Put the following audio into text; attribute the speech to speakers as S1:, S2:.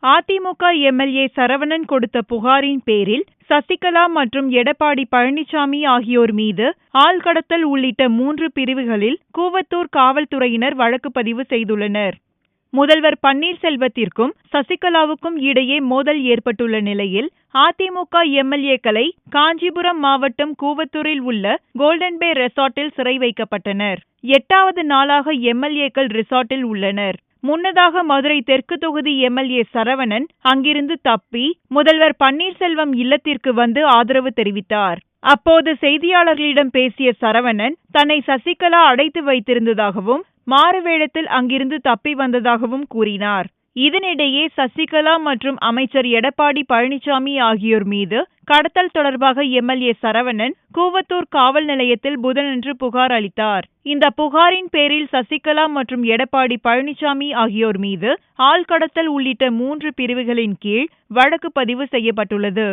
S1: AIADMK MLA Saravanan கொடுத்த புகாரின் பேரில் சசிகலா மற்றும் எடப்பாடி பழனிசாமி ஆகியோர் மீது ஆள்கடத்தல் உள்ளிட்ட 3 பிரிவுகளில் கூவத்தூர் காவல்துறையினர் வழக்கு பதிவு செய்துள்ளனர். முதல்வர் பன்னீர்செல்வத்திற்கும் சசிகலாவுக்கும் இடையே மோதல் ஏற்பட்டுள்ள நிலையில் அதிமுக எம்எல்ஏக்களை காஞ்சிபுரம் மாவட்டம் கூவத்தூரில் உள்ள கோல்டன் பே ரெசார்ட்டில் சிறை வைக்கப்பட்டனர். 8வது நாளாக எம்எல்ஏக்கள் ரிசார்ட்டில் உள்ளனர். முன்னதாக மதுரை தெற்கு தொகுதி எம்எல்ஏ சரவணன் அங்கிருந்து தப்பி முதல்வர் பன்னீர்செல்வம் இல்லத்திற்கு வந்து ஆதரவு தெரிவித்தார். அப்போது செய்தியாளர்களிடம் பேசிய சரவணன் தன்னை சசிகலா அடைத்து வைத்திருந்ததாகவும் மாறுவேடத்தில் அங்கிருந்து தப்பி வந்ததாகவும் கூறினார். இதனிடையே சசிகலா மற்றும் அமைச்சர் எடப்பாடி பழனிசாமி ஆகியோர் மீது கடத்தல் தொடர்பாக எம்எல்ஏ சரவணன் கூவத்தூர் காவல் நிலையத்தில் புதனன்று புகார் அளித்தார். இந்த புகாரின் பேரில் சசிகலா மற்றும் எடப்பாடி பழனிசாமி ஆகியோர் மீது ஆள்கடத்தல் உள்ளிட்ட 3 பிரிவுகளின் கீழ் வழக்கு பதிவு செய்யப்பட்டுள்ளது.